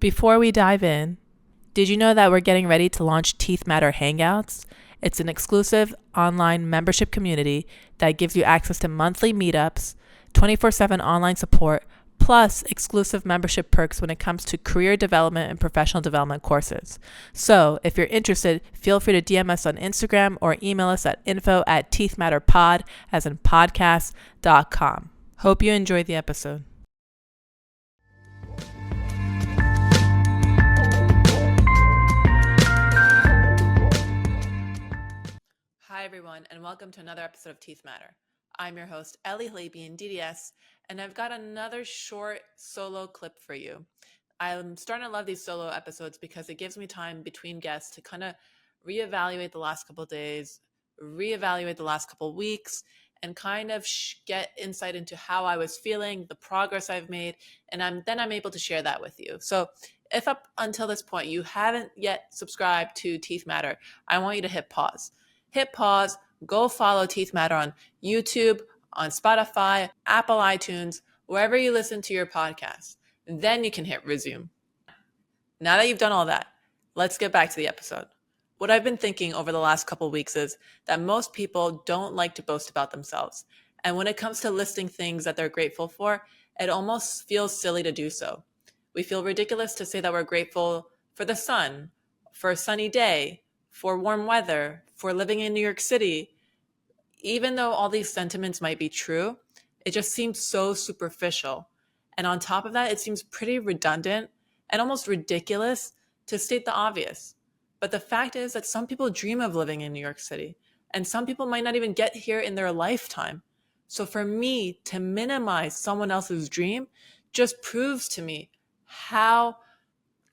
Before we dive in, did you know that we're getting ready to launch Teeth Matter Hangouts? It's an exclusive online membership community that gives you access to monthly meetups, 24/7 online support, plus exclusive membership perks when it comes to career development and professional development courses. So, if you're interested, feel free to DM us on Instagram or email us at info@teethmatterpod, as in podcast.com. Hope you enjoyed the episode. Hi, everyone, and welcome to another episode of Teeth Matter. I'm your host, Ellie, Halabian, DDS, and I've got another short solo clip for you. I'm starting to love these solo episodes because it gives me time between guests to kind of reevaluate the last couple of days, reevaluate the last couple of weeks, and kind of get insight into how I was feeling, the progress I've made, and I'm able to share that with you. So if up until this point you haven't yet subscribed to Teeth Matter, I want you to hit pause. Hit pause, go follow Teeth Matter on YouTube, on Spotify, Apple iTunes, wherever you listen to your podcast. Then you can hit resume. Now that you've done all that, let's get back to the episode. What I've been thinking over the last couple of weeks is that most people don't like to boast about themselves. And when it comes to listing things that they're grateful for, it almost feels silly to do so. We feel ridiculous to say that we're grateful for the sun, for a sunny day, for warm weather, for living in New York City. Even though all these sentiments might be true, it just seems so superficial. And on top of that, it seems pretty redundant and almost ridiculous to state the obvious. But the fact is that some people dream of living in New York City, and some people might not even get here in their lifetime. So for me to minimize someone else's dream just proves to me how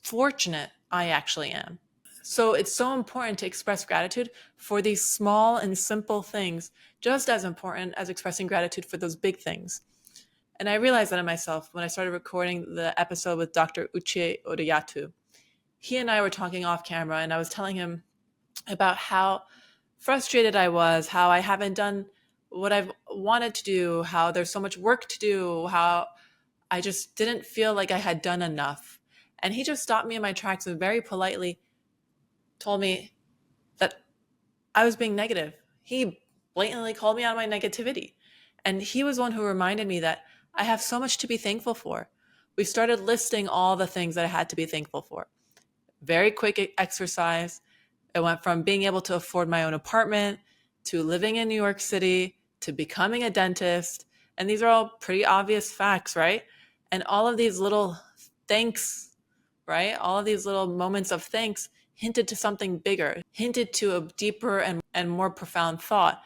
fortunate I actually am. So it's so important to express gratitude for these small and simple things, just as important as expressing gratitude for those big things. And I realized that in myself when I started recording the episode with Dr. Uche Odeyatu. He and I were talking off camera, and I was telling him about how frustrated I was, how I haven't done what I've wanted to do, how there's so much work to do, how I just didn't feel like I had done enough. And he just stopped me in my tracks and very politely told me that I was being negative. He blatantly called me out on my negativity. And he was one who reminded me that I have so much to be thankful for. We started listing all the things that I had to be thankful for. Very quick exercise. It went from being able to afford my own apartment to living in New York City to becoming a dentist. And these are all pretty obvious facts, right? And all of these little thanks, right? All of these little moments of thanks hinted to something bigger, hinted to a deeper and more profound thought,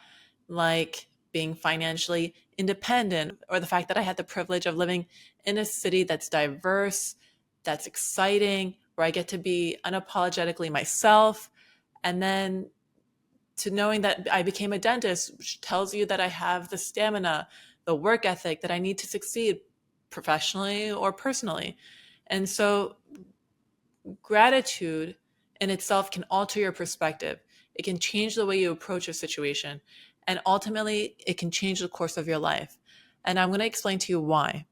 like being financially independent, or the fact that I had the privilege of living in a city that's diverse, that's exciting, where I get to be unapologetically myself. And then to knowing that I became a dentist, which tells you that I have the stamina, the work ethic that I need to succeed professionally or personally. And so gratitude in itself can alter your perspective. It can change the way you approach a situation. And ultimately, it can change the course of your life. And I'm going to explain to you why.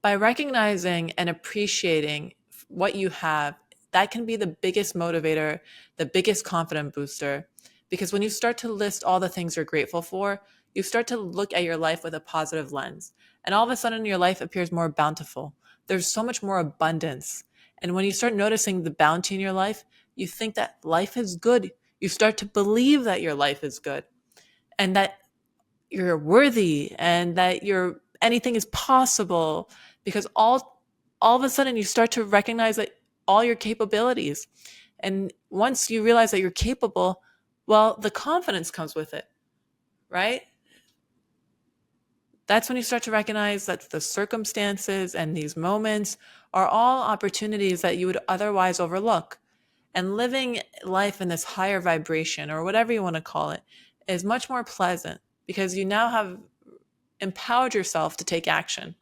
By recognizing and appreciating what you have, that can be the biggest motivator, the biggest confidence booster. Because when you start to list all the things you're grateful for, you start to look at your life with a positive lens. And all of a sudden, your life appears more bountiful. There's so much more abundance. And when you start noticing the bounty in your life, you think that life is good. You start to believe that your life is good and that you're worthy and that anything is possible, because all of a sudden you start to recognize that all your capabilities. And once you realize that you're capable, well, the confidence comes with it, right? That's when you start to recognize that the circumstances and these moments are all opportunities that you would otherwise overlook. And living life in this higher vibration, or whatever you want to call it, is much more pleasant because you now have empowered yourself to take action.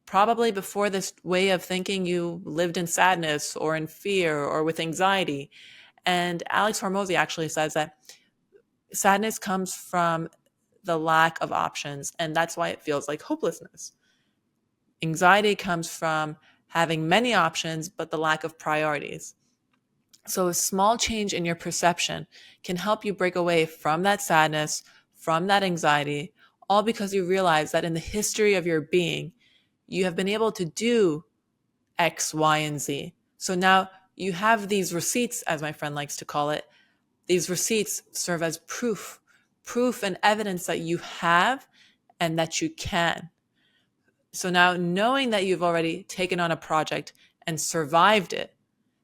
Probably before this way of thinking, you lived in sadness or in fear or with anxiety. And Alex Hormozy actually says that sadness comes from the lack of options, and that's why it feels like hopelessness. Anxiety comes from having many options, but the lack of priorities. So a small change in your perception can help you break away from that sadness, from that anxiety, all because you realize that in the history of your being, you have been able to do X, Y, and Z. So now you have these receipts, as my friend likes to call it. These receipts serve as proof and evidence that you have and that you can. So now knowing that you've already taken on a project and survived it,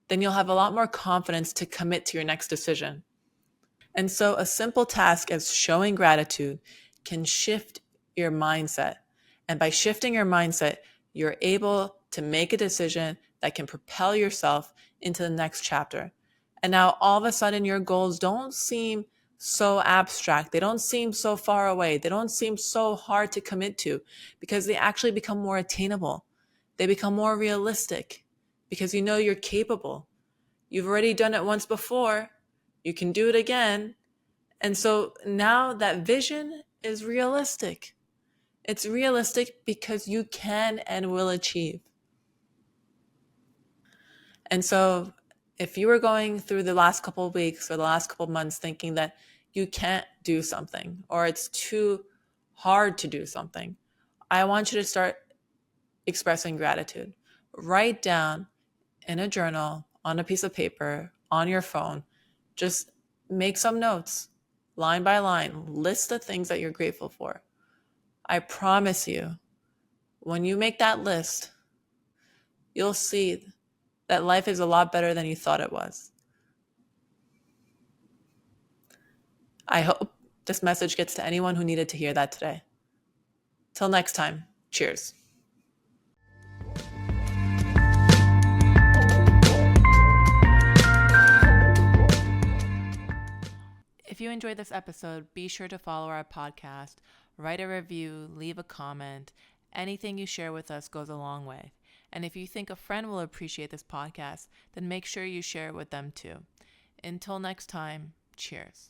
then you'll have a lot more confidence to commit to your next decision. And so a simple task as showing gratitude can shift your mindset. And by shifting your mindset, you're able to make a decision that can propel yourself into the next chapter. And now all of a sudden your goals don't seem so abstract. They don't seem so far away. They don't seem so hard to commit to because they actually become more attainable. They become more realistic because you know you're capable. You've already done it once before. You can do it again. And so now that vision is realistic. It's realistic because you can and will achieve. And so if you were going through the last couple of weeks or the last couple of months thinking that you can't do something or it's too hard to do something, I want you to start expressing gratitude. Write down in a journal, on a piece of paper, on your phone, just make some notes, line by line, list the things that you're grateful for. I promise you, when you make that list, you'll see that life is a lot better than you thought it was. I hope this message gets to anyone who needed to hear that today. Till next time, cheers. If you enjoyed this episode, be sure to follow our podcast, write a review, leave a comment. Anything you share with us goes a long way. And if you think a friend will appreciate this podcast, then make sure you share it with them too. Until next time, cheers.